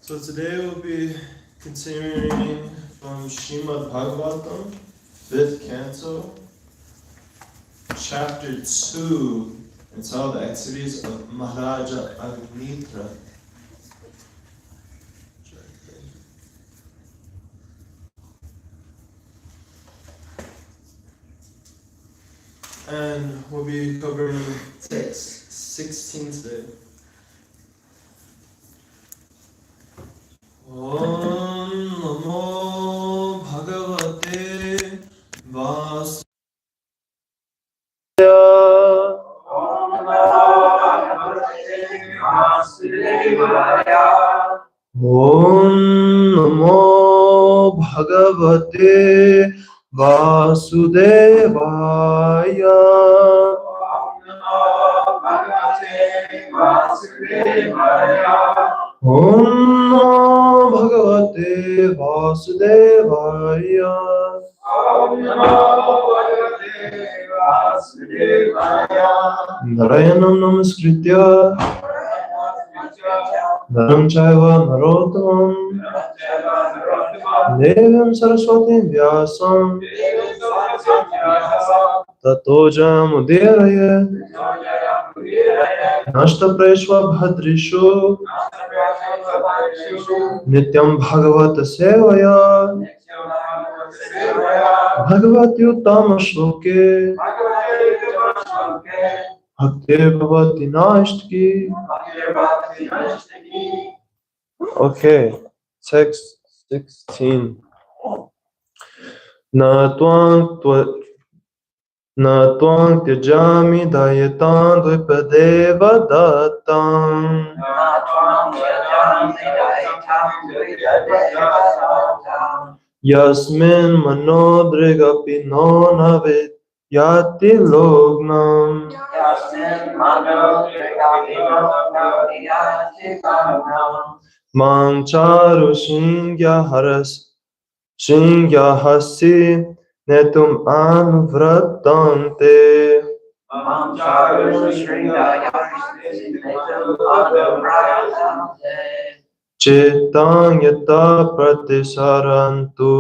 So today we'll be continuing from Srimad Bhagavatam, 5th Canto, Chapter 2. It's all the activities of Maharaja Agnitra. And we'll be covering text 16 today. Om Namo Bhagavate Vasudevaya. Om Namo Bhagavate Vasudevaya. Om Namo Bhagavate Vasudevaya. Om Namo Bhagavate Vasudevaya. Narayanam Namaskritya Naram Chaiva Narottamam Devam Saraswatim Vyasam Tato Jamudirayat Nashta Preshva Bhadrishu Nityam Bhagavata Sevaya Bhagavati Uttama Shloke Bhaktir Bhavati Nashtaki. Okay, text 16. Na twang tyajami dayetan dvipadeva dattam. Yasmin manodrigapi no navid yati lognam. Mancharu Shingyahasi Netum Anuvratante. Chitang Yata Pratisarantu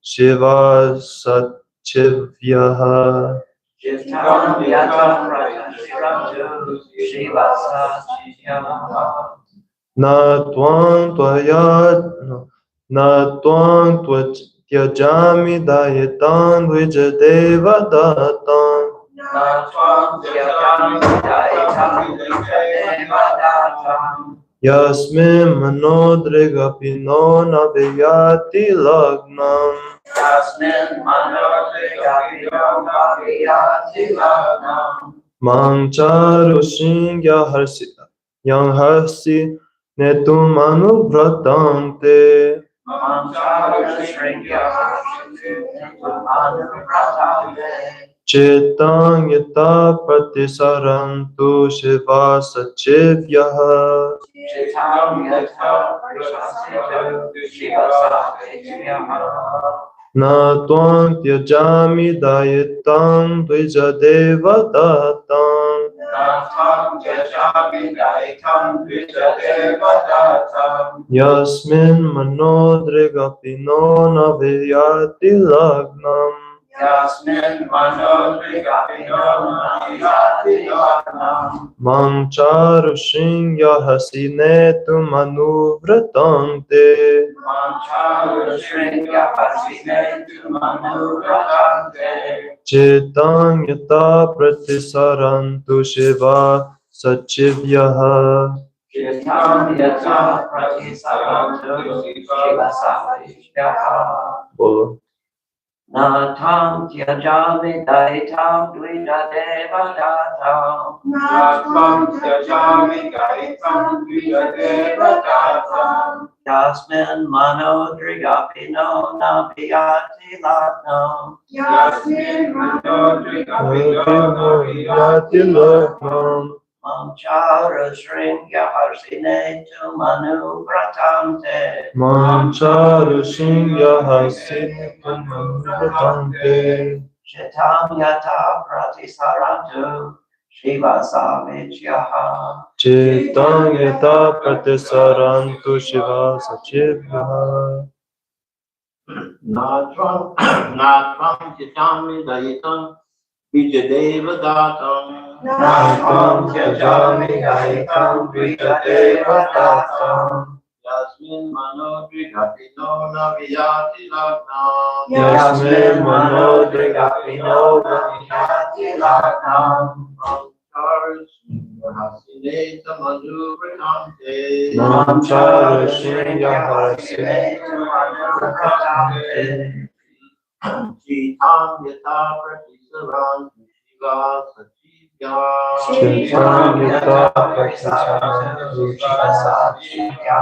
Shiva Satchivyaha. Na twang tyajami dayetan dvijadeva dattam. Yasmin manodrigapi no naviyati lagnam. Mancharu Shingyahasi Netum Anuvratante. Chitang Yata Pratisarantu Shiva Satchivyaha. Na twang tyajami dayetan dvijadeva dattam. Yasmin manodrigapi no naviyati lagnam. Mancharu Shingyahasi Netum Anuvratante. Chitang Yata Pratisarantu Shiva Satchivyaha. Bolo. Natam tyajami daitam dvijadeva datam. Yasmin manodrigapi no naviyati lagnam. Manchara Sringyahasine tu manuvratante. Chitam yata pratisarantu Shiva Savijyaha. Chitang Yata Pratisarantu Shiva Satchivyaha. Natram Chitami Dayitam Vijadeva Datam Natvam Tyajami Dayitam Vijadeva Datam Yasmin Manodrigapino Naviyati Lagnam Yasmin Manodrigapino Naviyati Lagnam Hasineta Manuvritante Manchara Shriya Harasineta Manuvritante Chitam Yata Pratisaran Shiva Satya Chitam Yata Pratisaran Shiva Satya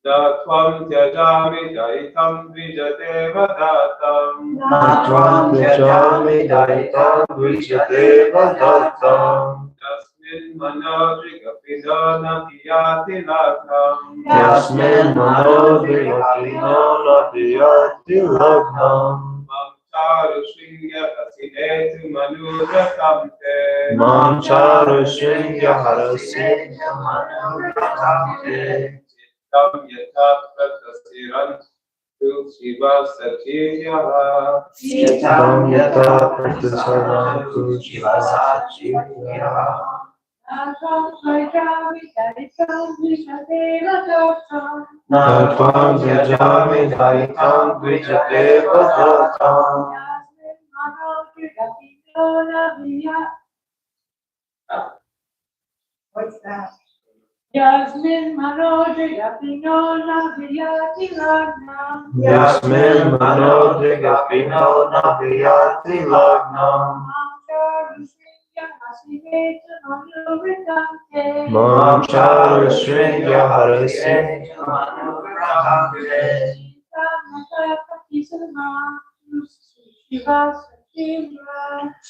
Natvam Tyajami Dayitam Vijadeva Datam Natvam Tyajami Dayitam Vijadeva Datam Yasmin Manodrigapino Naviyati Lagnam Yasmin Manodrigapino Naviyati Lagnam Mamcharu Shriya Hasinetu Manudratante Manchara Shriya Harasineta Manuvritante Tam Yata Pratasiran Tu Shiva Satya Chitam Yata Pratisaran Shiva Satya Natvam Tyajami Dayitam Vijadeva Datam What's that? Yasmin Manodrigapino Naviyati Lagnam Yasmin Manodrigapino Naviyati Lagnam Manchara Shriya Harasineta Manuvritante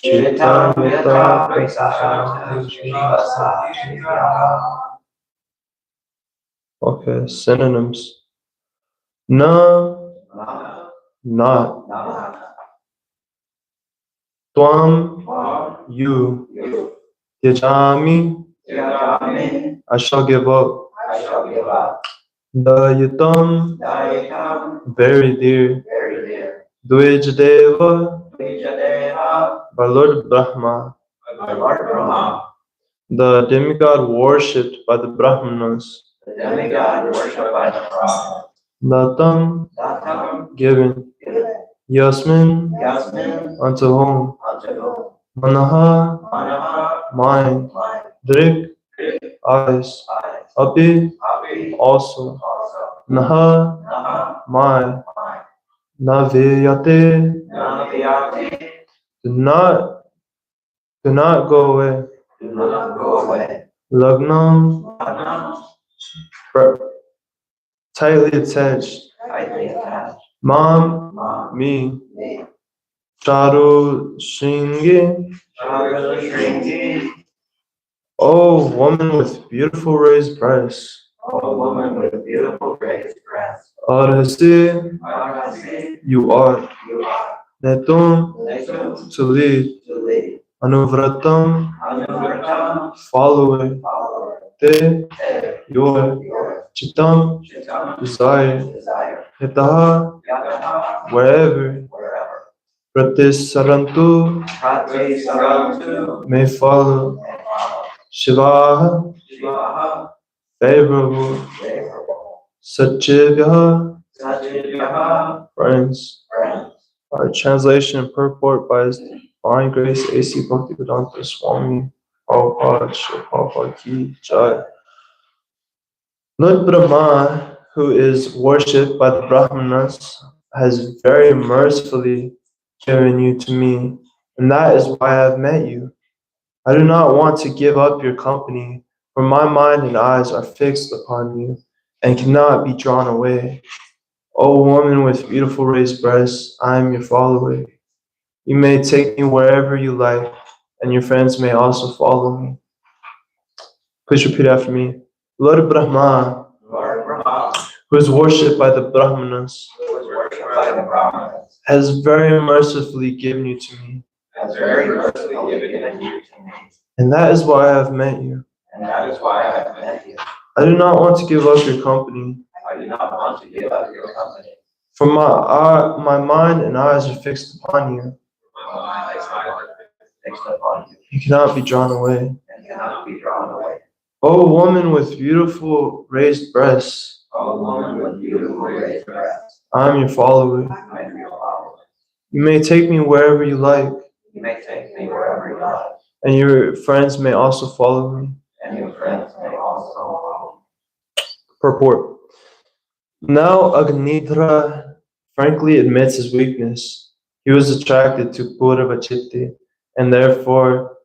Chitam Yata Pratisaran Shiva Satya. Okay, synonyms. Na, not. Tvam, you. Tyajami, I shall give up. Dayitam, very dear. Dvijadeva, by Lord Brahma. The demigod worshipped by the Brahmanas. Datam, given. Yasmin, unto whom? Manaha, mind. Drik, eyes. Api, also. Naha, mind. Naviyate, do not go away. Lagnam, tightly attached. Mam, me. Charu Shringi, oh woman with beautiful raised breasts. Arhasi, you are. Netum, to lead. Anuvratam, following. Te, your. Chitam, desire. Hitaha, wherever. Pratisarantu, may follow. Shiva, favorable. Satchivya, friends. Our translation and purport by His Divine Grace A.C. Bhaktivedanta Swami Prabhupada Prabhupada Ki Jai. Lord Brahma, who is worshipped by the Brahmanas, has very mercifully given you to me, and that is why I have met you. I do not want to give up your company, for my mind and eyes are fixed upon you and cannot be drawn away. O woman with beautiful raised breasts, I am your follower. You may take me wherever you like, and your friends may also follow me. Please repeat after me. Lord Brahma, who is worshipped by the Brahmanas, has very mercifully given you to me. And that is why I have met you. I do not want to give up your company, For my mind and eyes are fixed upon you. You cannot be drawn away. O woman with beautiful raised breasts, I am your follower. You may take me wherever you like, and your friends may also follow me. Purport. Now Agnidra frankly admits his weakness. He was attracted to Puravachitti, and therefore,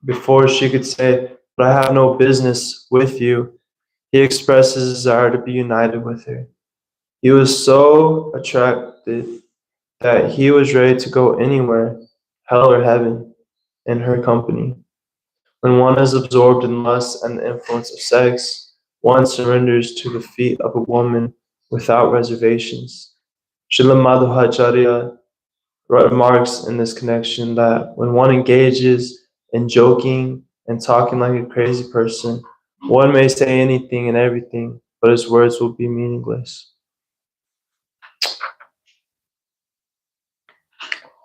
before she could say, "But I have no business with you," he expressed his desire to be united with her. He was so attracted that he was ready to go anywhere, hell or heaven, in her company. When one is absorbed in lust and the influence of sex, one surrenders to the feet of a woman without reservations. Srila Madhvacharya remarks in this connection that when one engages in joking and talking like a crazy person, one may say anything and everything, but his words will be meaningless.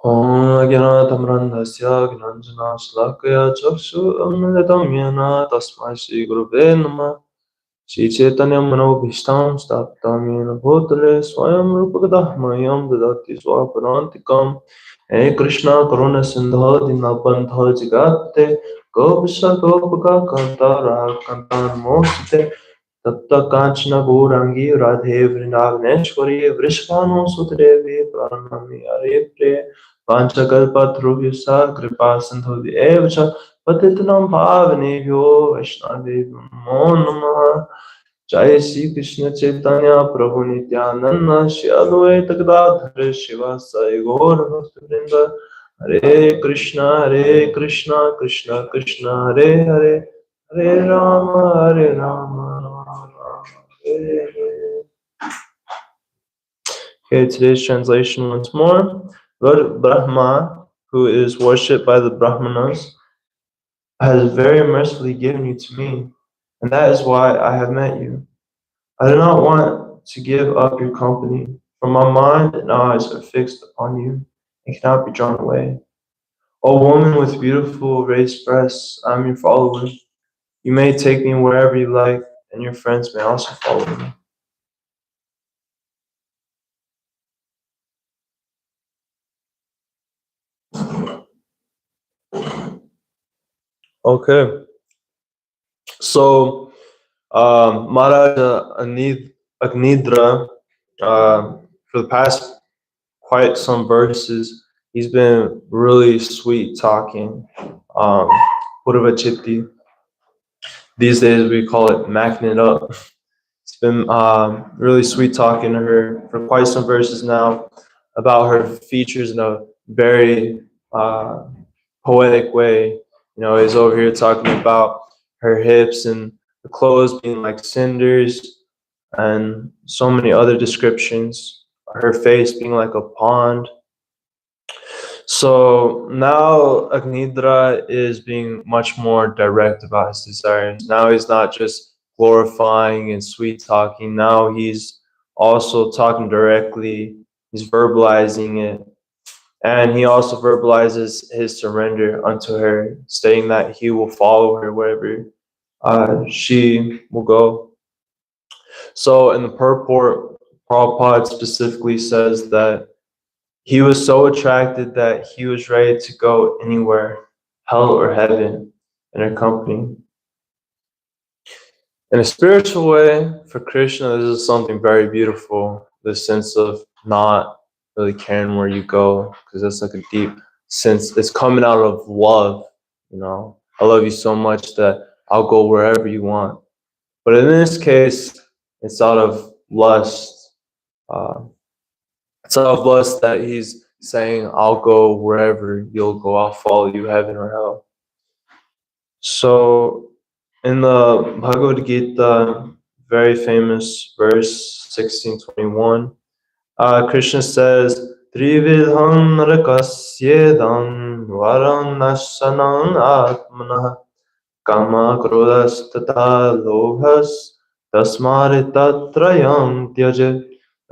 Om Ajnanatamrandasya Gnanjana Shlakaya Chakshu Amritam Yena Tasmai Shri Gurave Namah Shri Chaitanya Manobhishtam Staptam Yena Bhutale Swayam Rupakadahmayam Dadati Swaparantikam He Krishna Karuna Sindha Dinabandha Jigate Gopasha Gopaka Kanta Rakanta Mosite Tapta Kanchana Gourangi Radhe Vrindavaneshwari Vrishvano Sutrevi Pranami Arepre Panchakalpatrubhyasa Kripa Sindhu Evacha Patitanam Bhavanebhyo Vaishnavebhyo Namo Namaha Jai Shri Krishna Chaitanya Prabhu Nityananda Shri Advaita Gadadhara Shiva Sai Gaur Bhaktivinoda Hare Krishna Krishna Krishna Hare Hare Hare Rama Rama Rama Hare Hare. Okay, today's translation once more. Lord Brahma, who is worshipped by the Brahmanas, has very mercifully given you to me, and that is why I have met you. I do not want to give up your company, for my mind and eyes are fixed upon you and cannot be drawn away. O woman with beautiful raised breasts, I am your follower. You may take me wherever you like, and your friends may also follow me. Okay, so Maharaja Agnidra, for the past quite some verses, he's been really sweet talking. Puravachitti. These days we call it macking it up. It's been really sweet talking to her for quite some verses now about her features in a very poetic way. You know, he's over here talking about her hips and the clothes being like cinders and so many other descriptions. Her face being like a pond. So now Agnidra is being much more direct about his desires. Now he's not just glorifying and sweet talking. Now he's also talking directly. He's verbalizing it. And he also verbalizes his surrender unto her, stating that he will follow her wherever she will go. So in the purport, Prabhupada specifically says that he was so attracted that he was ready to go anywhere, hell or heaven, in her company. In a spiritual way, for Krishna, this is something very beautiful, the sense of not really caring where you go, because that's like a deep sense. It's coming out of love, you know. I love you so much that I'll go wherever you want. But in this case, it's out of lust. It's out of lust that he's saying, I'll go wherever you'll go, I'll follow you, heaven or hell. So in the Bhagavad Gita, very famous verse 1621, Krishna says, Trividham narakasyedam varanashanam atmanah kama krodhas tata lobhas tasmari tatrayam tyaja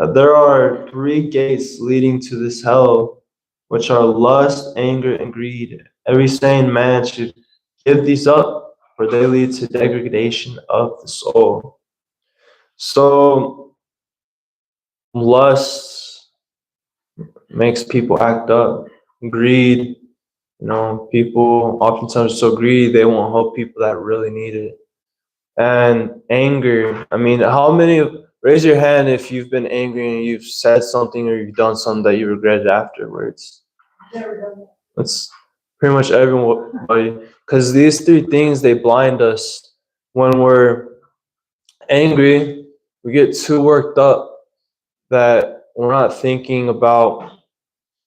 that there are 3 gates leading to this hell, which are lust, anger, and greed. Every sane man should give these up, for they lead to degradation of the soul. So, lust makes people act up. Greed, people oftentimes are so greedy they won't help people that really need it. And anger, I mean, raise your hand if you've been angry and you've said something or you've done something that you regretted afterwards. That's pretty much everybody, because these 3 things, they blind us. When we're angry, we get too worked up that we're not thinking about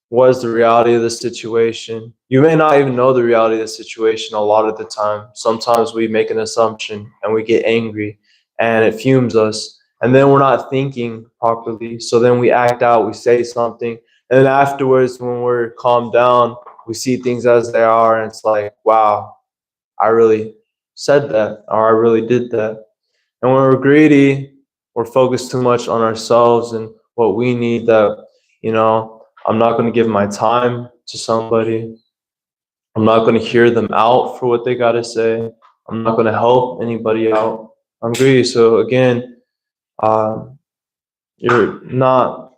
what is the reality of the situation. You may not even know the reality of the situation a lot of the time. Sometimes we make an assumption and we get angry and it fumes us. And then we're not thinking properly. So then we act out, we say something. And then afterwards, when we're calmed down, we see things as they are. And it's like, wow, I really said that, or I really did that. And when we're greedy, we're focused too much on ourselves and what we need, that, I'm not going to give my time to somebody. I'm not going to hear them out for what they got to say. I'm not going to help anybody out. I'm greedy. So again, you're not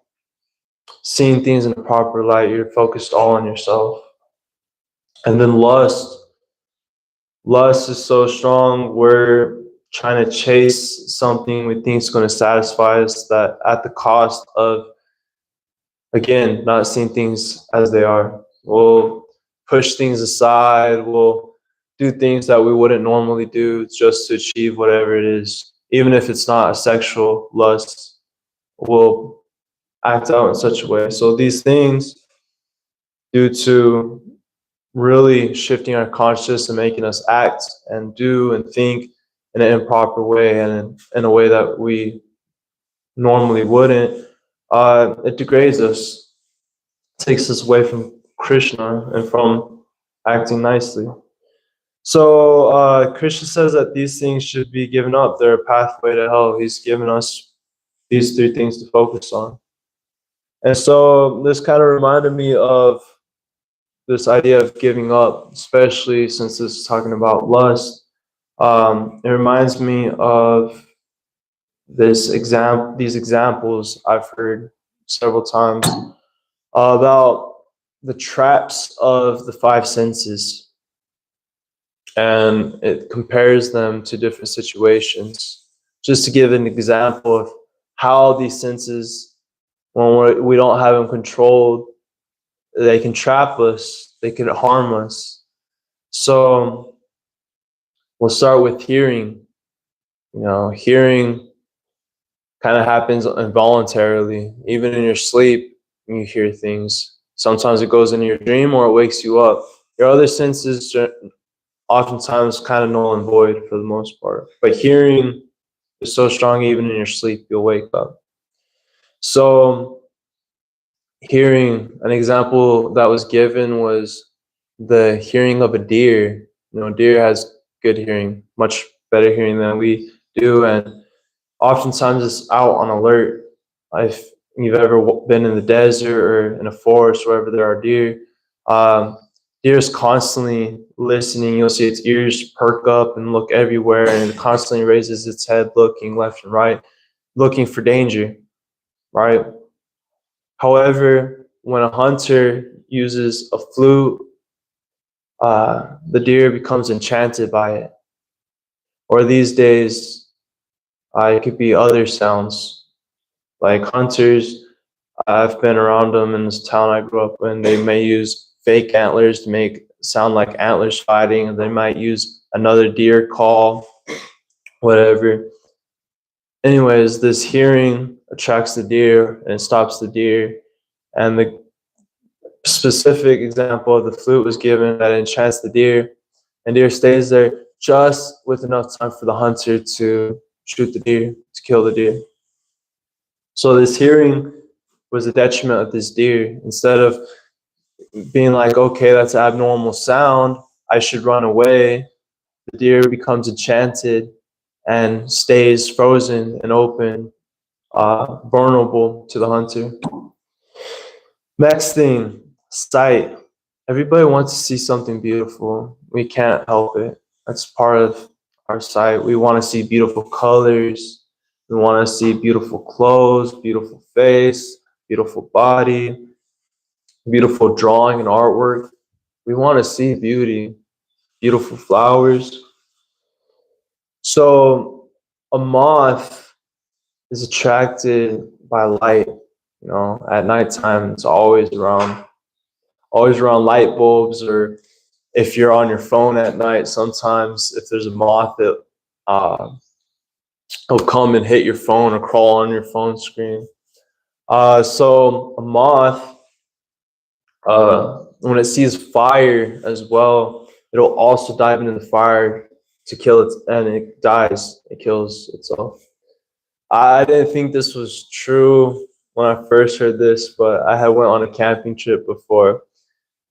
seeing things in the proper light. You're focused all on yourself. And then lust. Lust is so strong. We're trying to chase something we think is going to satisfy us, that at the cost of, again, not seeing things as they are. We'll push things aside. We'll do things that we wouldn't normally do just to achieve whatever it is. Even if it's not a sexual lust, we'll act out in such a way. So these things, due to really shifting our consciousness and making us act and do and think in an improper way and in a way that we normally wouldn't, it degrades us, takes us away from Krishna and from acting nicely. So Krishna says that these things should be given up. They're a pathway to hell. He's given us these 3 things to focus on. And so this kind of reminded me of this idea of giving up, especially since this is talking about lust. It reminds me of these examples I've heard several times about the traps of the 5 senses, and it compares them to different situations. Just to give an example of how these senses, when we don't have them controlled, they can trap us, they can harm us. So we'll start with hearing. Hearing kind of happens involuntarily. Even in your sleep, you hear things. Sometimes it goes into your dream or it wakes you up. Your other senses oftentimes kind of null and void for the most part. But hearing is so strong, even in your sleep, you'll wake up. So hearing, an example that was given was the hearing of a deer. Deer has good hearing, much better hearing than we do, and oftentimes it's out on alert. If you've ever been in the desert or in a forest wherever there are deer, deer is constantly listening. You'll see its ears perk up and look everywhere, and it constantly raises its head, looking left and right, looking for danger, right? However, when a hunter uses a flute, the deer becomes enchanted by it. Or these days, it could be other sounds. Like hunters, I've been around them in this town I grew up in. They may use fake antlers to make sound like antlers fighting. They might use another deer call, whatever. Anyways, this hearing attracts the deer and it stops the deer. And the specific example of the flute was given that enchants the deer, and deer stays there just with enough time for the hunter to shoot the deer, to kill the deer. So this hearing was a detriment of this deer. Instead of being like, okay, that's an abnormal sound, I should run away, the deer becomes enchanted and stays frozen and open vulnerable to the hunter. Next thing, sight. Everybody wants to see something beautiful. We can't help it. That's part of our sight. We want to see beautiful colors. We want to see beautiful clothes, beautiful face, beautiful body, beautiful drawing and artwork. We want to see beauty, beautiful flowers. So a moth is attracted by light. You know, at nighttime, it's always around light bulbs, or if you're on your phone at night, sometimes if there's a moth, it'll come and hit your phone or crawl on your phone screen. So a moth, when it sees fire as well, it'll also dive into the fire to kill it, and it dies. It kills itself. I didn't think this was true when I first heard this, but I had went on a camping trip before,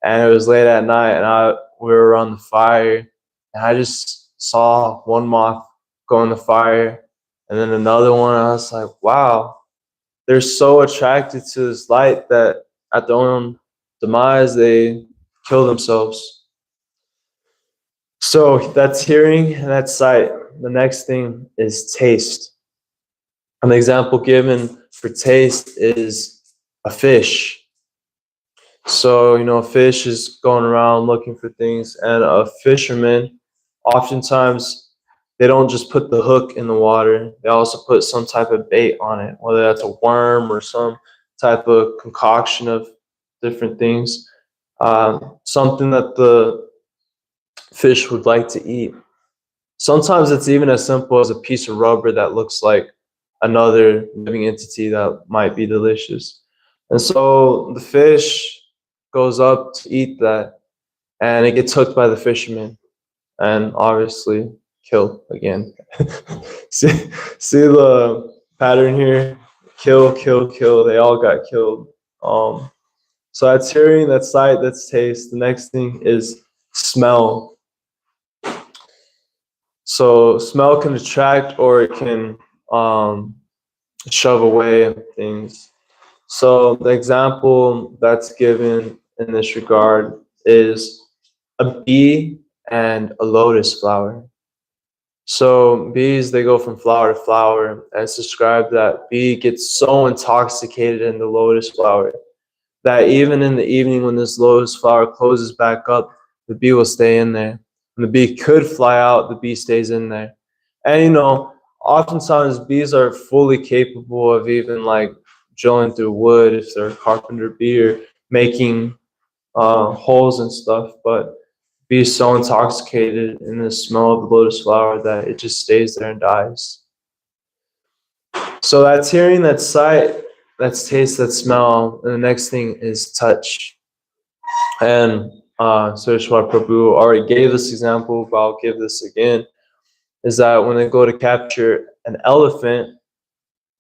and it was late at night, and we were around the fire, and I just saw one moth go in the fire, and then another one. And I was like, wow, they're so attracted to this light that at their own demise, they kill themselves. So that's hearing and that's sight. The next thing is taste. An example given for taste is a fish. So, a fish is going around looking for things, and a fisherman, oftentimes, they don't just put the hook in the water. They also put some type of bait on it, whether that's a worm or some type of concoction of different things, something that the fish would like to eat. Sometimes it's even as simple as a piece of rubber that looks like another living entity that might be delicious. And so the fish goes up to eat that, and it gets hooked by the fisherman and obviously killed again. see the pattern here? Kill, kill, kill. They all got killed. So that's hearing, that's sight, that's taste. The next thing is smell. So smell can attract, or it can shove away things. So the example that's given in this regard is a bee and a lotus flower. So bees, they go from flower to flower, and it's described that bee gets so intoxicated in the lotus flower that even in the evening when this lotus flower closes back up, the bee will stay in there. When the bee could fly out, the bee stays in there. And oftentimes bees are fully capable of even like drilling through wood if they're a carpenter bee, or making holes and stuff, but be so intoxicated in the smell of the lotus flower that it just stays there and dies. So that's hearing, that's sight, that's taste, that's smell, and the next thing is touch. And Saraswati Prabhu already gave this example, but I'll give this again, is that when they go to capture an elephant,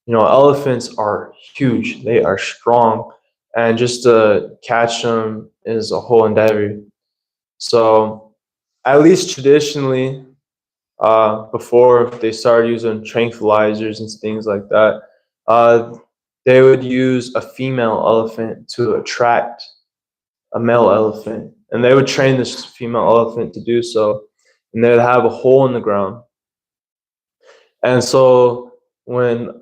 elephants are huge, they are strong, and just to catch them is a whole endeavor. So at least traditionally, before they started using tranquilizers and things like that, they would use a female elephant to attract a male elephant, and they would train this female elephant to do so, and they would have a hole in the ground. And so when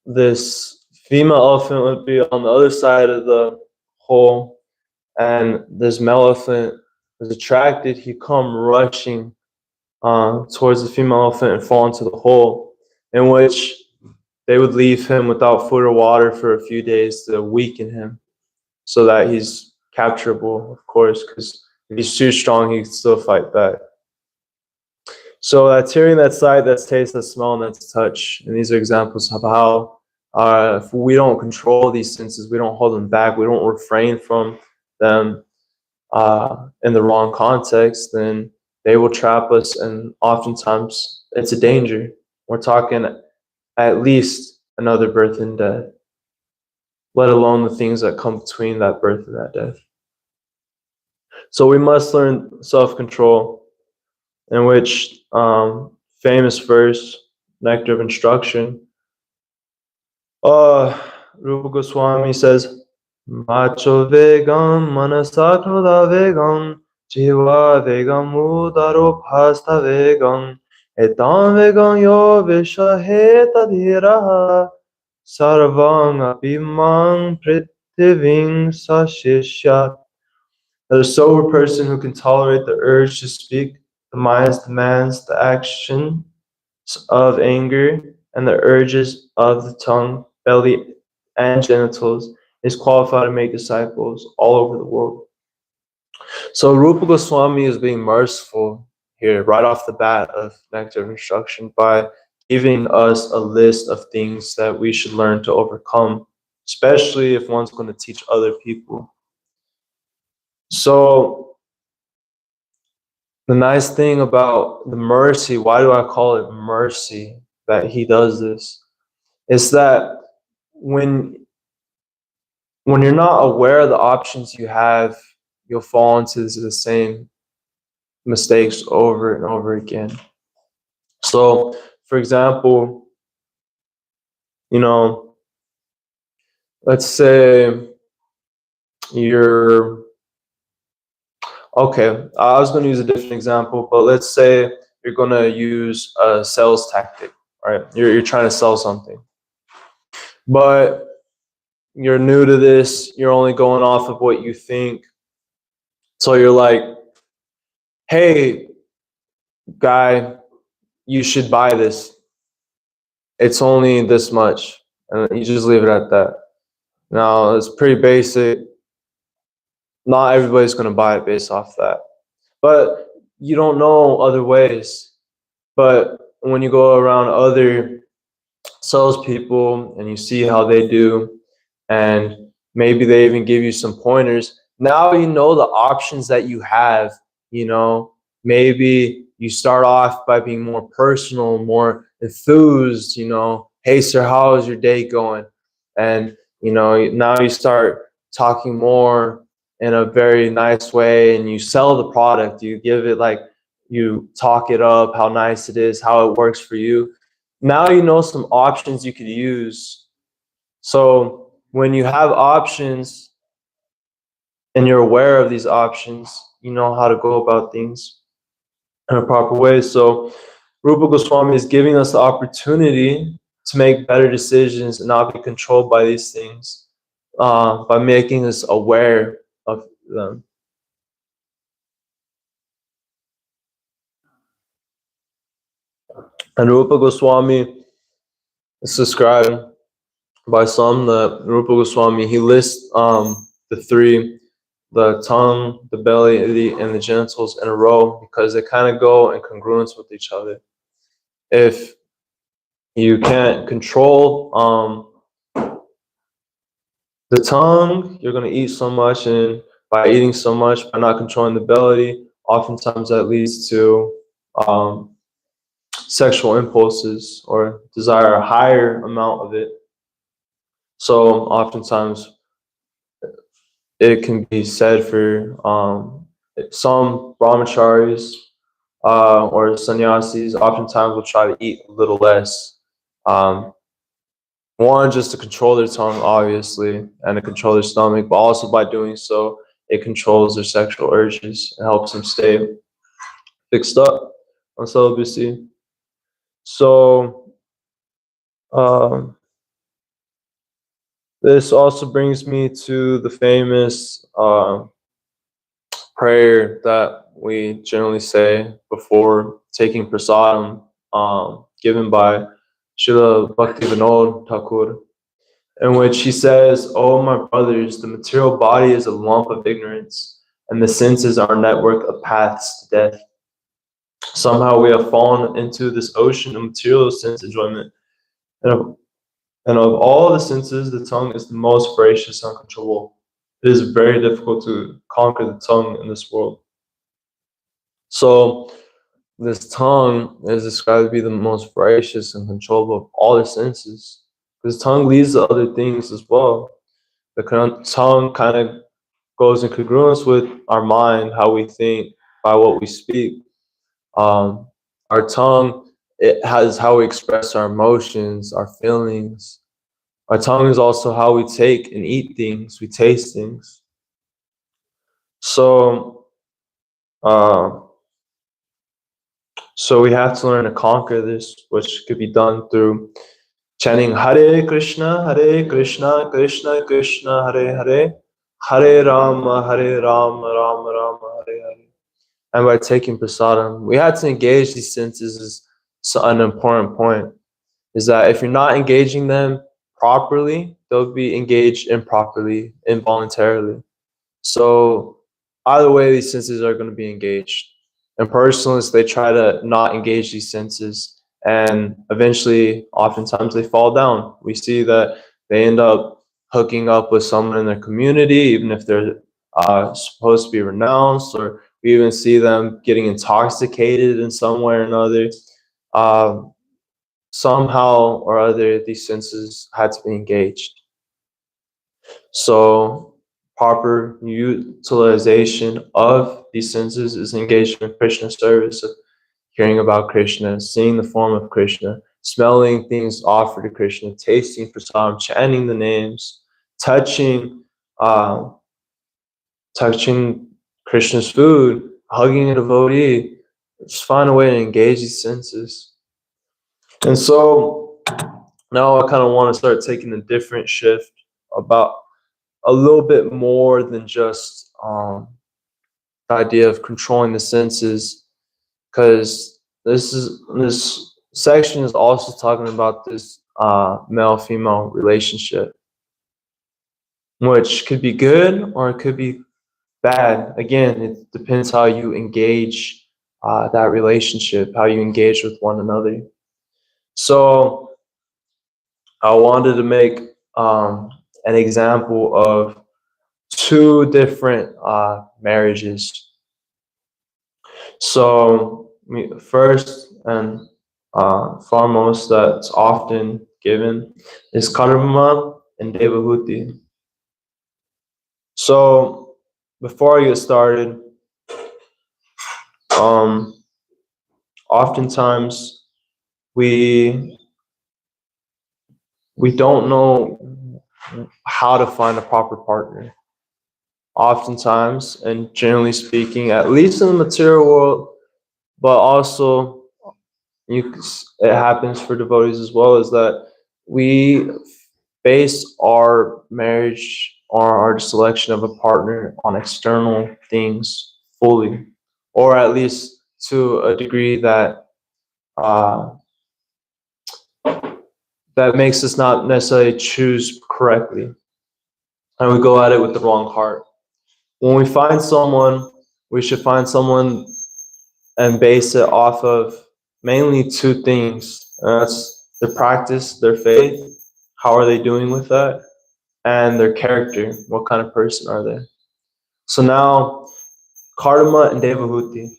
this female elephant would be on the other side of the hole, and this male elephant was attracted, he'd come rushing towards the female elephant and fall into the hole, in which they would leave him without food or water for a few days to weaken him, so that he's capturable, of course, because if he's too strong, he can still fight back. So that's hearing, that's sight, that's taste, that's smell, and that's touch. And these are examples of how if we don't control these senses, we don't hold them back, we don't refrain from them in the wrong context, then they will trap us, and oftentimes it's a danger. We're talking at least another birth and death, let alone the things that come between that birth and that death. So we must learn self-control, in which famous verse, Nectar of Instruction, Rupa Goswami says, Macho vegam manasakruda vegam jiva vegam udaro pasta vegam etam vegam yo vishaheta dhiraha sarvang apimang prithiving sashishya. The sober person who can tolerate the urge to speak, the mind's demands, the action of anger, and the urges of the tongue, belly, and genitals is qualified to make disciples all over the world. So Rupa Goswami is being merciful here right off the bat of Nectar of Instruction by giving us a list of things that we should learn to overcome, especially if one's going to teach other people. So the nice thing about the mercy, why do I call it mercy that he does this? Is that when you're not aware of the options you have, you'll fall into the same mistakes over and over again. So, for example, let's say you're okay. I was going to use a different example, but let's say you're going to use a sales tactic, right? You're trying to sell something, but you're new to this. You're only going off of what you think. So you're like, hey, guy, you should buy this. It's only this much. And you just leave it at that. Now, it's pretty basic. Not everybody's going to buy it based off that. But you don't know other ways. But when you go around other salespeople and you see how they do, and maybe they even give you some pointers, now you know the options that you have. Maybe you start off by being more personal, more enthused, hey sir, how is your day going? And now you start talking more in a very nice way, and you sell the product. You give it you talk it up, how nice it is, how it works for you. Now you know some options you could use. So when you have options and you're aware of these options, you know how to go about things in a proper way. So Rupa Goswami is giving us the opportunity to make better decisions and not be controlled by these things, by making us aware of them. And Rupa Goswami is described by some that Rupa Goswami, he lists the three, the tongue, the belly, and the genitals in a row because they kind of go in congruence with each other. If you can't control the tongue, you're going to eat so much, and by eating so much, by not controlling the belly, oftentimes that leads to sexual impulses or desire a higher amount of it. So oftentimes it can be said for some brahmacharis or sannyasis oftentimes will try to eat a little less. One, just to control their tongue, obviously, and to control their stomach, but also by doing so, it controls their sexual urges and helps them stay fixed up on celibacy. So this also brings me to the famous prayer that we generally say before taking prasadam, given by Srila Bhaktivinoda Thakur, in which he says, "Oh, my brothers, the material body is a lump of ignorance, and the senses are a network of paths to death. Somehow we have fallen into this ocean of material sense enjoyment, and of all the senses, the tongue is the most voracious and uncontrollable. It is very difficult to conquer the tongue in this world." So this tongue is described to be the most voracious and controllable of all the senses. This tongue leads to other things as well. The tongue kind of goes in congruence with our mind, how we think, by what we speak. Our tongue, it has how we express our emotions, our feelings. Our tongue is also how we take and eat things, we taste things. So we have to learn to conquer this, which could be done through chanting Hare Krishna, Krishna Krishna, Hare Hare, Hare Rama, Rama Rama, Hare Hare. And by taking prasadam, we have to engage these senses is an important point, is that if you're not engaging them properly, they'll be engaged improperly, involuntarily. So either way, these senses are going to be engaged. And personalists, they try to not engage these senses, and eventually, oftentimes, they fall down. We see that they end up hooking up with someone in their community, even if they're supposed to be renounced, or we even see them getting intoxicated in some way or another. Somehow or other, these senses had to be engaged. So proper utilization of these senses is engaged in Krishna service, of hearing about Krishna, seeing the form of Krishna, smelling things offered to Krishna, tasting prasadam, chanting the names, touching Krishna's food, hugging a devotee. Just find a way to engage these senses. And so now I kind of want to start taking a different shift about a little bit more than just the idea of controlling the senses, because this section is also talking about this male-female relationship, which could be good or it could be bad. Again, it depends how you engage that relationship, how you engage with one another. So I wanted to make an example of two different marriages. So first and foremost, that's often given is karma and devahuti. So before I get started, oftentimes we don't know how to find a proper partner. Oftentimes, and generally speaking, at least in the material world, but also it happens for devotees as well, is that we base our marriage or our selection of a partner on external things fully, or at least to a degree that that makes us not necessarily choose correctly, and we go at it with the wrong heart. When we find someone, we should find someone and base it off of mainly two things. That's their practice, their faith, how are they doing with that, and their character, what kind of person are they. So now, Karma and Devahuti.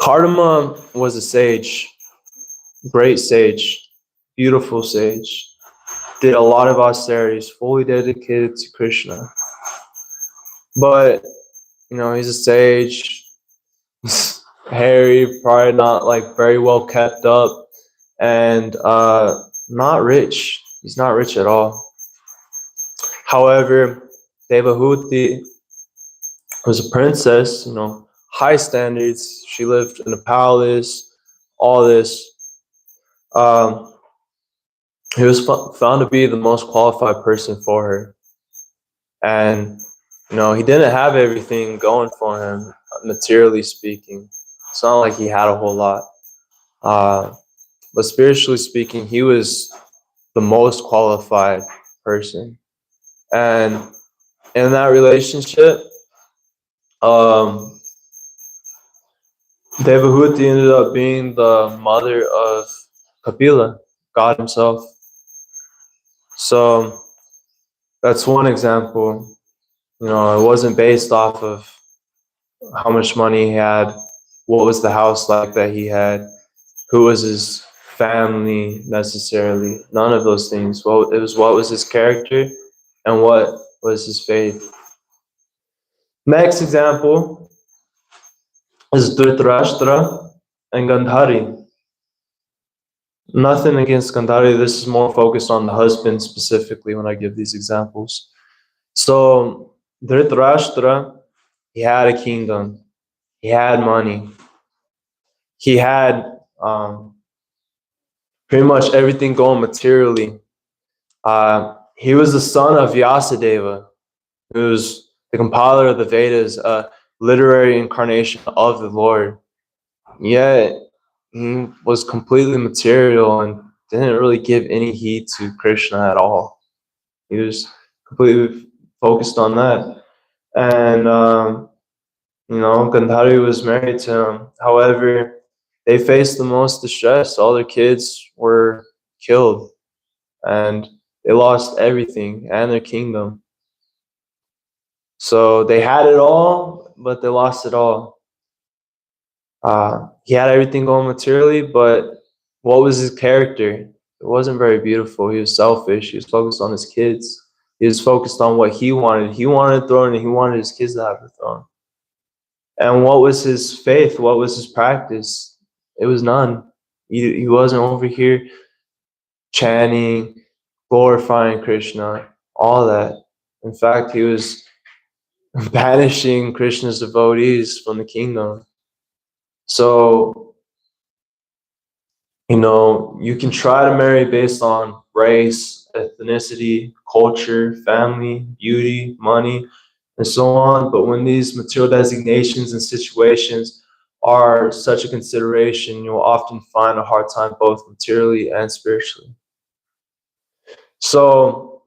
Karma was a sage, great sage, beautiful sage, did a lot of austerities, fully dedicated to Krishna. But, he's a sage, hairy, probably not like very well kept up, and not rich. He's not rich at all. However, Devahuti was a princess, high standards. She lived in a palace, all this. He was found to be the most qualified person for her. And, he didn't have everything going for him, materially speaking. It's not like he had a whole lot. But spiritually speaking, he was the most qualified person. And in that relationship, Devahuti ended up being the mother of Kapila, God himself. So that's one example. It wasn't based off of how much money he had, what was the house like that he had, who was his family necessarily, none of those things. Well, it was what was his character and what was his faith. Next example is Dhritarashtra and Gandhari. nothing against Gandhari. This is more focused on the husband specifically when I give these examples. So Dhritarashtra, he had a kingdom. He had money. He had pretty much everything going materially. He was the son of Vyasadeva, who's the compiler of the Vedas, a literary incarnation of the Lord. Yet he was completely material and didn't really give any heed to Krishna at all. He was completely focused on that. And, Gandhari was married to him. However, they faced the most distress. All their kids were killed, and they lost everything and their kingdom. So they had it all, but they lost it all. He had everything going materially, but what was his character? It wasn't very beautiful. He was selfish. He was focused on his kids. He was focused on what he wanted. He wanted a throne, and he wanted his kids to have the throne. And what was his faith? What was his practice? It was none. He wasn't over here chanting, glorifying Krishna, all that. In fact, he was banishing Krishna's devotees from the kingdom. So, you can try to marry based on race, ethnicity, culture, family, beauty, money, and so on. But when these material designations and situations are such a consideration, you'll often find a hard time both materially and spiritually. So,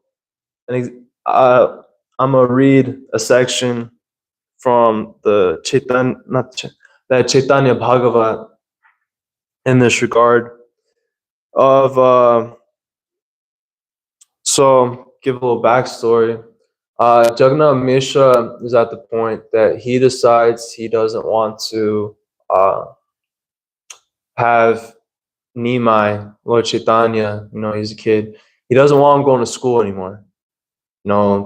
I'm going to read a section from the Chaitanya Bhagavat in this regard of so give a little backstory. Jagannath Mishra is at the point that he decides he doesn't want to have Nimai, Lord Chaitanya, he's a kid. He doesn't want him going to school anymore.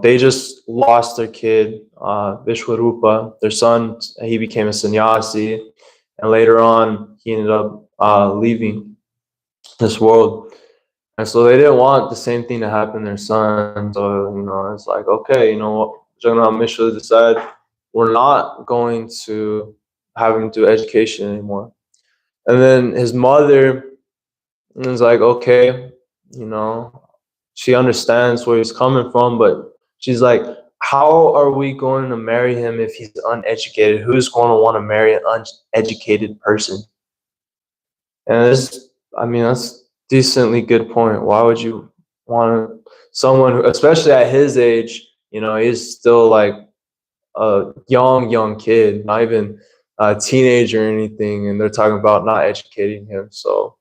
They just lost their kid, Vishwarupa, their son. He became a sannyasi, and later on, he ended up leaving this world. And so they didn't want the same thing to happen to their son. So, it's like, okay, what? Jagannath Mishra decided we're not going to have him do education anymore. And then his mother was like, okay, she understands where he's coming from, but she's like, how are we going to marry him if he's uneducated? Who's going to want to marry an uneducated person? And that's decently good point. Why would you want someone who, especially at his age, he's still like a young kid, not even a teenager or anything, and they're talking about not educating him. So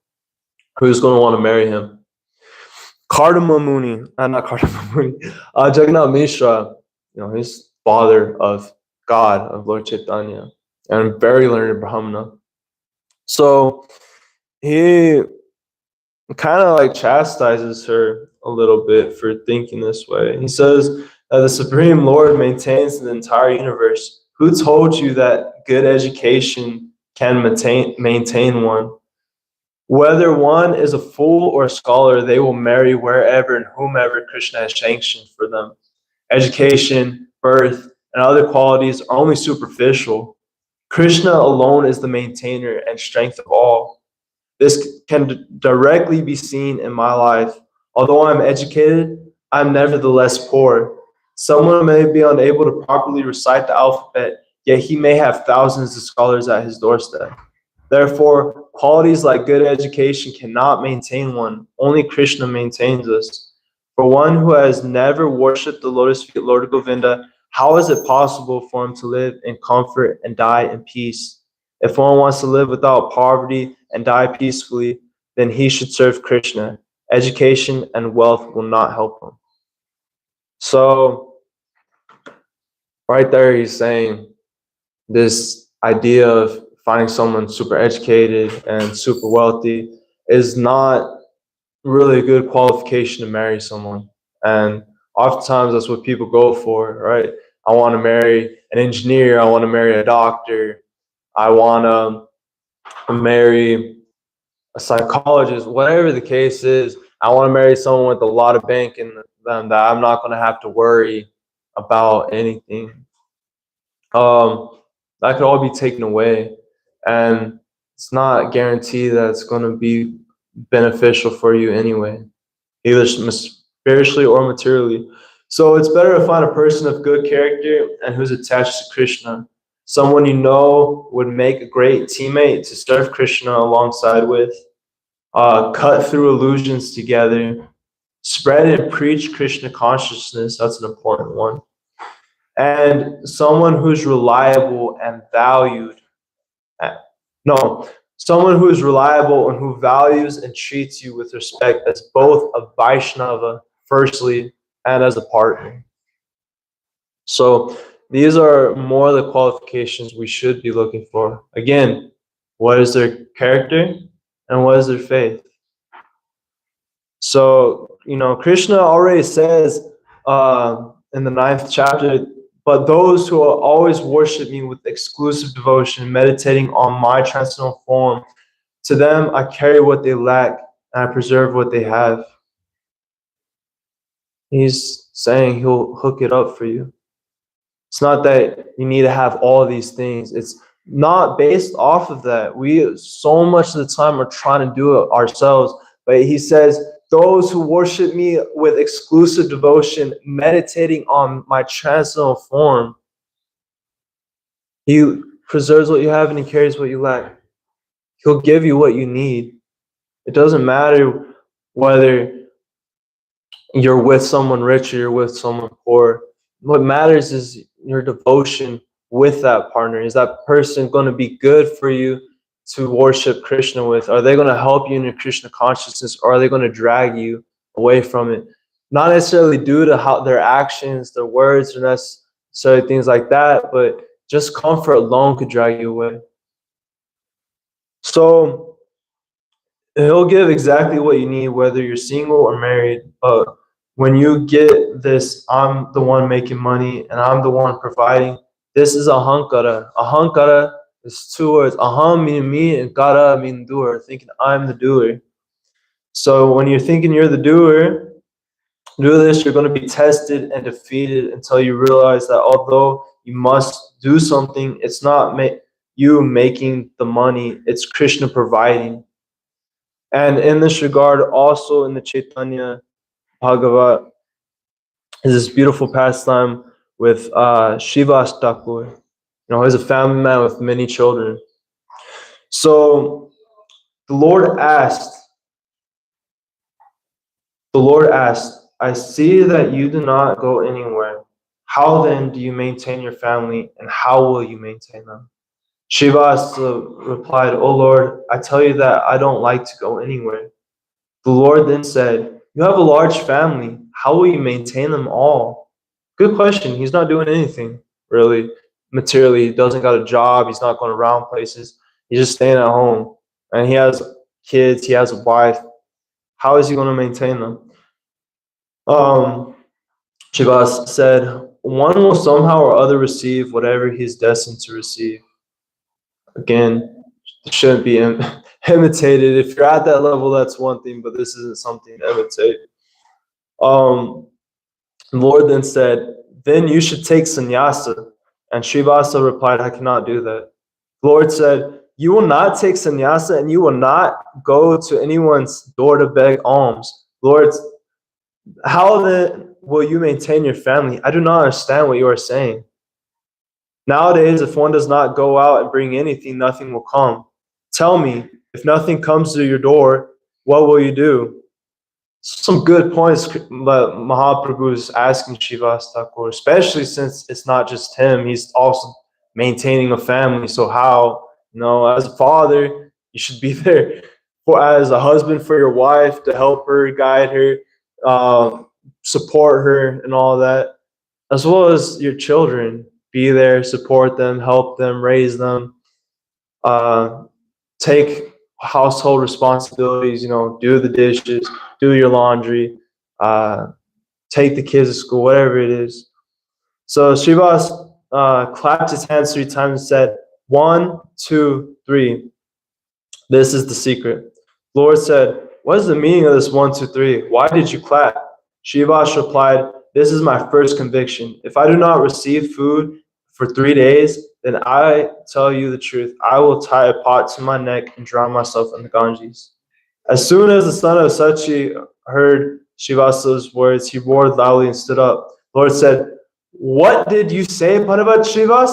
who's going to want to marry him? Jagannath Mishra, he's father of God, of Lord Chaitanya, and very learned Brahmana. So he kind of like chastises her a little bit for thinking this way. He says that the Supreme Lord maintains the entire universe. Who told you that good education can maintain one? Whether one is a fool or a scholar, they will marry wherever and whomever Krishna has sanctioned for them. Education, birth, and other qualities are only superficial. Krishna alone is the maintainer and strength of all. This can directly be seen in my life. Although I'm educated, I'm nevertheless poor. Someone may be unable to properly recite the alphabet, yet he may have thousands of scholars at his doorstep. Therefore, qualities like good education cannot maintain one. Only Krishna maintains us. For one who has never worshipped the lotus feet, Lord Govinda, how is it possible for him to live in comfort and die in peace? If one wants to live without poverty and die peacefully, then he should serve Krishna. Education and wealth will not help him. So, right there, he's saying this idea of finding someone super educated and super wealthy is not really a good qualification to marry someone. And oftentimes that's what people go for, right? I want to marry an engineer. I want to marry a doctor. I want to marry a psychologist, whatever the case is. I want to marry someone with a lot of bank in them that I'm not going to have to worry about anything. That could all be taken away, and it's not guaranteed that it's going to be beneficial for you anyway, either spiritually or materially. So it's better to find a person of good character and who's attached to Krishna, someone you know would make a great teammate to serve Krishna alongside with, cut through illusions together, spread and preach Krishna consciousness. That's an important one. And someone who's reliable and valued. No, someone who is reliable and who values and treats you with respect as both a Vaishnava, firstly, and as a partner. So these are more of the qualifications we should be looking for. Again, what is their character and what is their faith? So, Krishna already says in the 9th chapter, but those who always worship me with exclusive devotion, meditating on my transcendental form, to them I carry what they lack and I preserve what they have. He's saying he'll hook it up for you. It's not that you need to have all these things. It's not based off of that. We so much of the time are trying to do it ourselves. But he says, those who worship me with exclusive devotion, meditating on my transcendental form, he preserves what you have and he carries what you lack. He'll give you what you need. It doesn't matter whether you're with someone rich or you're with someone poor. What matters is your devotion with that partner. Is that person going to be good for you to worship Krishna with? Are they going to help you in your Krishna consciousness, or are they going to drag you away from it? Not necessarily due to how their actions, their words, or necessarily things like that, but just comfort alone could drag you away. So he'll give exactly what you need, whether you're single or married. But when you get this, I'm the one making money and I'm the one providing, this is ahankara. Ahankara is 2 words. Aham meaning me and kara meaning doer, thinking I'm the doer. So when you're thinking you're the doer, do this, you're going to be tested and defeated until you realize that although you must do something, it's not you making the money, it's Krishna providing. And in this regard, also in the Chaitanya Bhagavat, is this beautiful pastime with Srivas Thakur. He's a family man with many children. So the Lord asked, I see that you do not go anywhere. How then do you maintain your family, and how will you maintain them? Srivas replied, O Lord, I tell you that I don't like to go anywhere. The Lord then said, you have a large family. How will you maintain them all? Good question. He's not doing anything, really, materially. He doesn't got a job. He's not going around places. He's just staying at home. And he has kids. He has a wife. How is he going to maintain them? Srivas said, one will somehow or other receive whatever he's destined to receive. Again, it shouldn't be imitated. If you're at that level, that's one thing, but this isn't something to imitate. The Lord then said, then you should take sannyasa. And Srivasa replied, I cannot do that. The Lord said, you will not take sannyasa and you will not go to anyone's door to beg alms. Lord, how then will you maintain your family? I do not understand what you are saying. Nowadays, if one does not go out and bring anything, nothing will come. Tell me, if nothing comes to your door, what will you do? Some good points that Mahaprabhu is asking Srivas Thakur, especially since it's not just him, he's also maintaining a family. So how, as a father, you should be there as a husband for your wife to help her, guide her, support her and all that, as well as your children. Be there, support them, help them, raise them, take household responsibilities, do the dishes, do your laundry, take the kids to school, whatever it is. So Srivas clapped his hands 3 times and said, 1, 2, 3. This is the secret. Lord said, "What is the meaning of this 1, 2, 3? Why did you clap?" Srivas replied, "This is my first conviction. If I do not receive food for 3 days, then I tell you the truth. I will tie a pot to my neck and drown myself in the Ganges." As soon as the son of Sachi heard Srivasa's words, he roared loudly and stood up. Lord said, "What did you say, Bhagavat Srivas?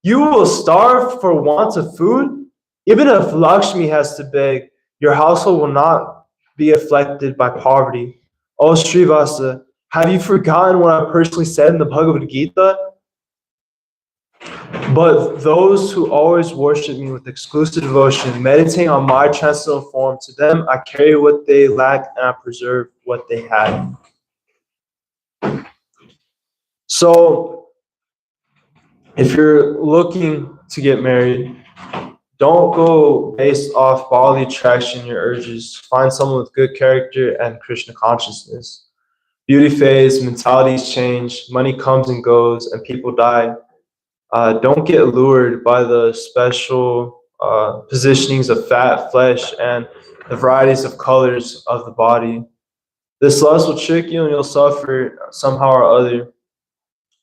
You will starve for want of food? Even if Lakshmi has to beg, your household will not be afflicted by poverty. Oh Srivasa, have you forgotten what I personally said in the Bhagavad Gita? But those who always worship me with exclusive devotion, meditating on my transcendental form, to them I carry what they lack and I preserve what they had." So, if you're looking to get married, don't go based off bodily attraction, your urges. Find someone with good character and Krishna consciousness. Beauty fades, mentalities change, money comes and goes, and people die. Don't get lured by the special positionings of fat, flesh, and the varieties of colors of the body. This lust will trick you and you'll suffer somehow or other.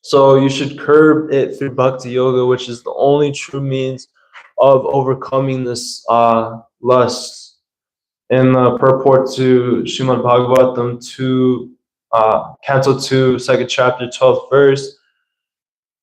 So you should curb it through bhakti yoga, which is the only true means of overcoming this lust. In the purport to Srimad Bhagavatam 2, Canto 2, second chapter, 12th verse,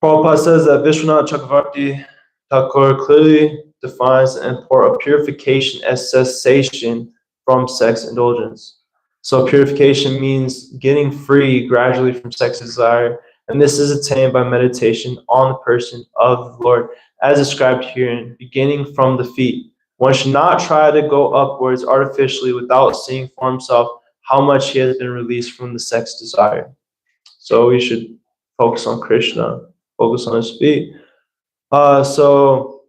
Prabhupada says that Vishwanath Chakravarti Thakur clearly defines the import of purification as cessation from sex indulgence. So purification means getting free gradually from sex desire, and this is attained by meditation on the person of the Lord, as described here, beginning from the feet. One should not try to go upwards artificially without seeing for himself how much he has been released from the sex desire. So we should focus on Krishna, focus on his feet. So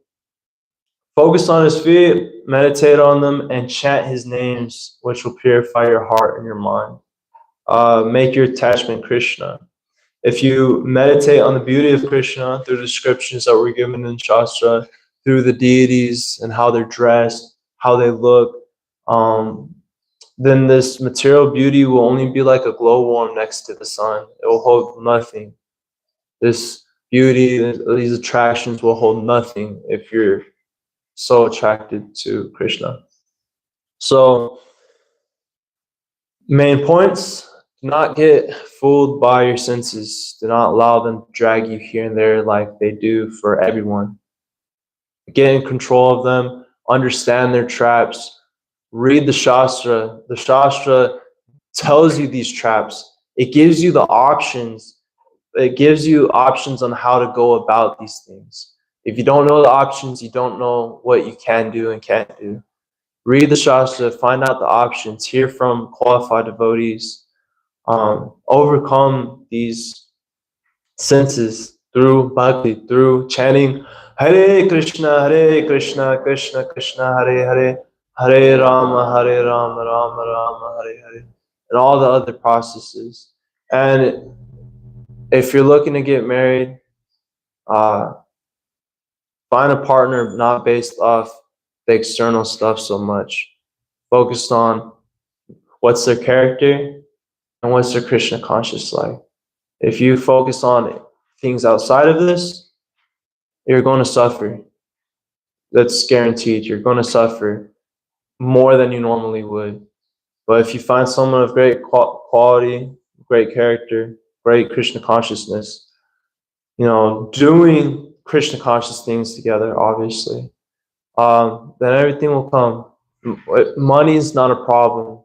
focus on his feet, meditate on them, and chant his names, which will purify your heart and your mind. Make your attachment Krishna. If you meditate on the beauty of Krishna through the descriptions that were given in Shastra, through the deities and how they're dressed, how they look, then this material beauty will only be like a glowworm next to the sun. It will hold nothing. This beauty, these attractions will hold nothing if you're so attracted to Krishna. So, main points: do not get fooled by your senses. Do not allow them to drag you here and there like they do for everyone. Get in control of them, understand their traps, read the Shastra. The Shastra tells you these traps. It gives you the options. It gives you options on how to go about these things. If you don't know the options, you don't know what you can do and can't do. Read the Shastra, find out the options, hear from qualified devotees, overcome these senses through bhakti, through chanting Hare Krishna, Krishna Krishna, Hare Hare, Hare Rama, Rama Rama, Hare Hare, and all the other processes. And if you're looking to get married, find a partner not based off the external stuff so much. Focused on what's their character and what's their Krishna conscious like. If you focus on things outside of this, you're going to suffer. That's guaranteed. You're going to suffer more than you normally would. But if you find someone of great quality, great character, great Krishna consciousness, doing Krishna conscious things together, obviously, then everything will come. Money is not a problem.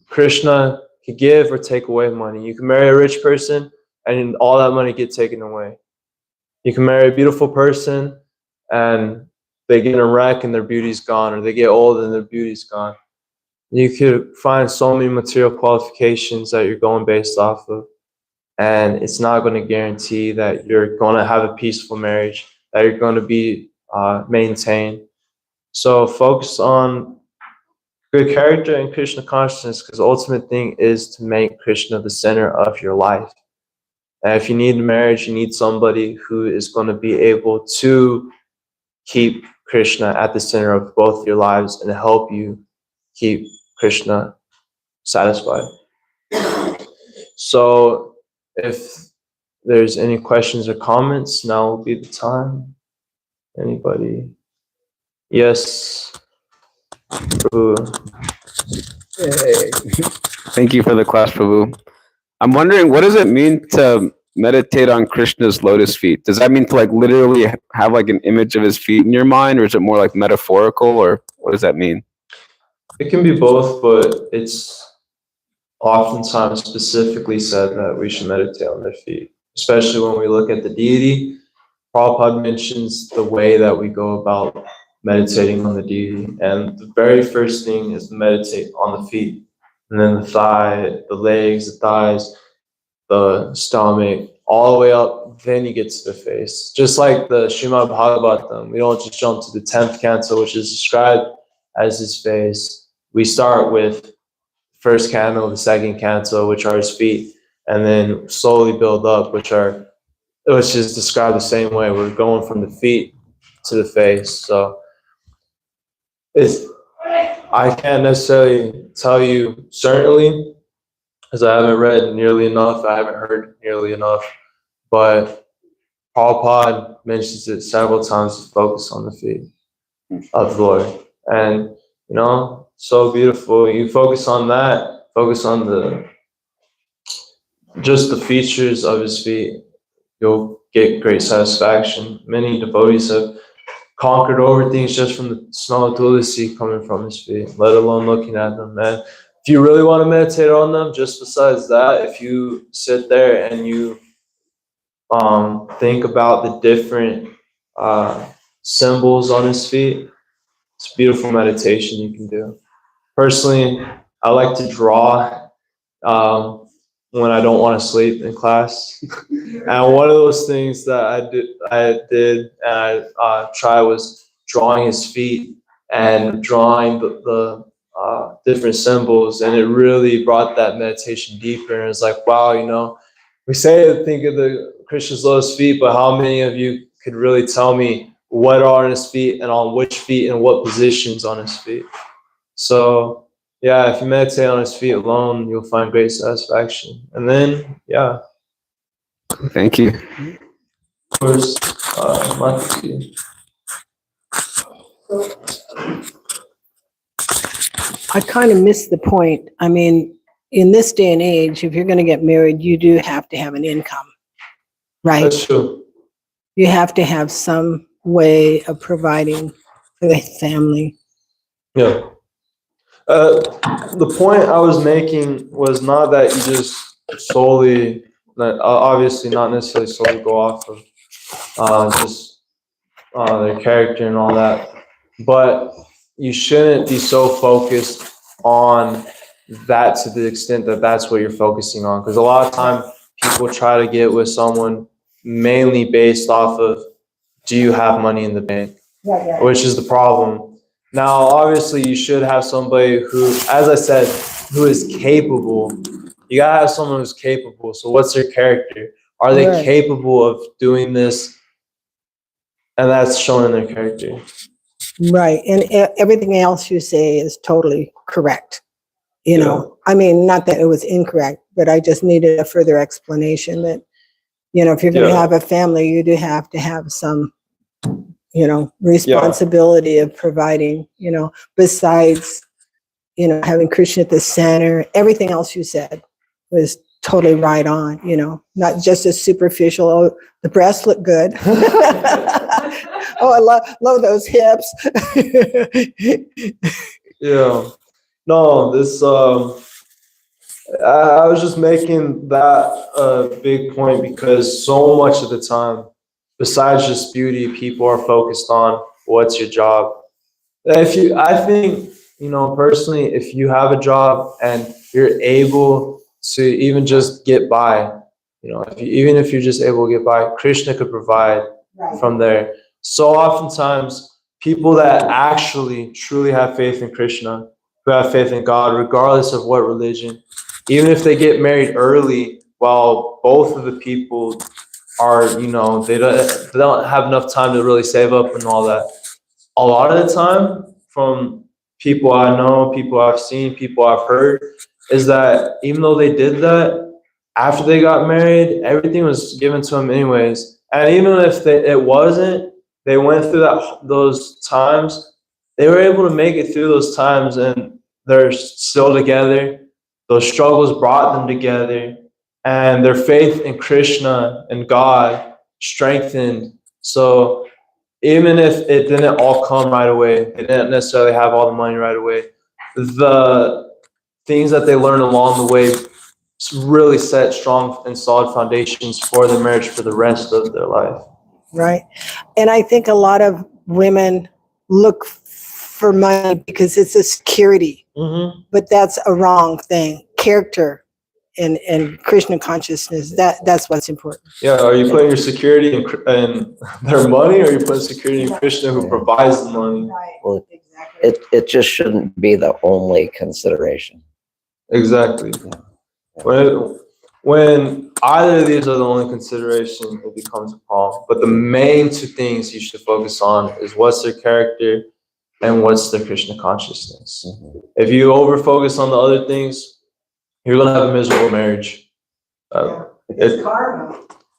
Krishna can give or take away money. You can marry a rich person and all that money get taken away. You can marry a beautiful person and they get in a wreck and their beauty's gone, or they get old and their beauty's gone. You could find so many material qualifications that you're going based off of, and it's not going to guarantee that you're going to have a peaceful marriage, that you're going to be maintained. So focus on good character and Krishna consciousness, because the ultimate thing is to make Krishna the center of your life. And if you need marriage, you need somebody who is going to be able to keep Krishna at the center of both your lives and help you keep Krishna satisfied. So if there's any questions or comments, now will be the time. Anybody? Yes. Hey. Thank you for the class, Prabhu. I'm wondering, what does it mean to meditate on Krishna's lotus feet? Does that mean to like literally have like an image of his feet in your mind, or is it more like metaphorical, or what does that mean? It can be both, but it's oftentimes specifically said that we should meditate on their feet, especially when we look at the deity. Prabhupada mentions the way that we go about meditating on the deity, and the very first thing is to meditate on the feet, and then the thigh, the legs, the thighs, the stomach, all the way up, then you get to the face. Just like the Srimad Bhagavatam, we don't just jump to the 10th canto, which is described as his face. We start with first canto, the second canto, which are his feet, and then slowly build up, which is described the same way. We're going from the feet to the face. So I can't necessarily tell you certainly, because I haven't read nearly enough, I haven't heard nearly enough, but Prabhupada mentions it several times to focus on the feet of the Lord. And, you know, so beautiful. You focus on that, focus on just the features of his feet, you'll get great satisfaction. Many devotees have conquered over things just from the smell of tulsi coming from his feet, let alone looking at them. And if you really want to meditate on them, just besides that, if you sit there and you think about the different symbols on his feet, it's a beautiful meditation you can do. Personally, I like to draw when I don't want to sleep in class. And one of those things that I did and I tried was drawing his feet and drawing the different symbols, and it really brought that meditation deeper. And it's like, wow, you know, we say think of the Krishna's lotus feet, but how many of you could really tell me what are on his feet and on which feet and what positions on his feet? So yeah, if you meditate on his feet alone, you'll find great satisfaction. And then, yeah. Thank you. Of course, Mataji. I kind of missed the point. I mean, in this day and age, if you're going to get married, you do have to have an income, right? That's true. You have to have some way of providing for the family. Yeah. The point I was making was not that you just solely, obviously not necessarily solely go off of just their character and all that, but you shouldn't be so focused on that to the extent that that's what you're focusing on. Because a lot of time people try to get with someone mainly based off of, do you have money in the bank? Which is the problem. Now, obviously, you should have somebody who, as I said, who is capable. You gotta have someone who's capable. So what's their character? Are they capable of doing this? And that's shown in their character. Right. And everything else you say is totally correct. You know, I mean, not that it was incorrect, but I just needed a further explanation that, you know, if you're going to have a family, you do have to have some, you know, responsibility of providing, you know, besides, you know, having Krishna at the center. Everything else you said was totally right on, you know, not just a superficial, oh, the breasts look good. Oh, I love those hips. Yeah. No, this, I was just making that a big point because so much of the time, besides just beauty, people are focused on what's your job. I think, you know, personally, if you have a job and you're able to even just get by, you know, even if you're just able to get by, Krishna could provide from there. So oftentimes, people that actually truly have faith in Krishna, who have faith in God, regardless of what religion, even if they get married early, while both of the people are, you know, they don't have enough time to really save up and all that. A lot of the time, from people I know, people I've seen, people I've heard, is that even though they did that, after they got married, everything was given to them anyways. And even if it wasn't, they went through those times. They were able to make it through those times, and they're still together. Those struggles brought them together, and their faith in Krishna and God strengthened. So even if it didn't all come right away, they didn't necessarily have all the money right away, the things that they learned along the way really set strong and solid foundations for the marriage for the rest of their life. Right. And I think a lot of women look for money because it's a security, but that's a wrong thing. Character and Krishna consciousness, that's what's important. Yeah, are you putting your security in their money, or are you putting security in Krishna who provides the money? Right. Well, Exactly. it just shouldn't be the only consideration. Exactly. When either of these are the only consideration, it becomes a problem. But the main two things you should focus on is what's their character and what's their Krishna consciousness. If you over focus on the other things, you're gonna have a miserable marriage.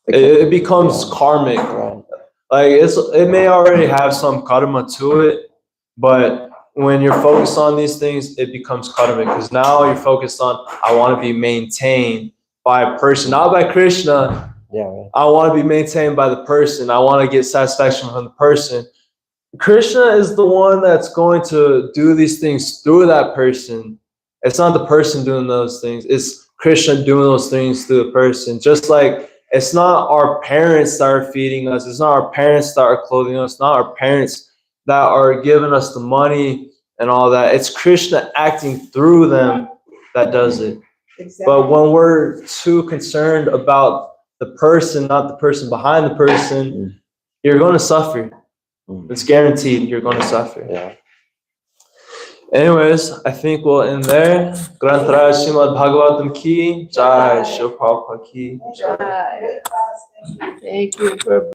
It becomes karmic. Like it may already have some karma to it, but when you're focused on these things, it becomes karmic, because now you're focused on, I want to be maintained by a person, not by Krishna. Yeah. I want to be maintained by the person. I want to get satisfaction from the person. Krishna is the one that's going to do these things through that person. It's not the person doing those things. It's Krishna doing those things through the person. Just like it's not our parents that are feeding us. It's not our parents that are clothing us. It's not our parents that are giving us the money and all that. It's Krishna acting through them that does it. Exactly. But when we're too concerned about the person, not the person behind the person, you're going to suffer. It's guaranteed you're going to suffer. Yeah. Anyways, I think we'll end there. Granth Srimad Bhagavatam ki jai, Shri Prabhupada ki jai. Thank you for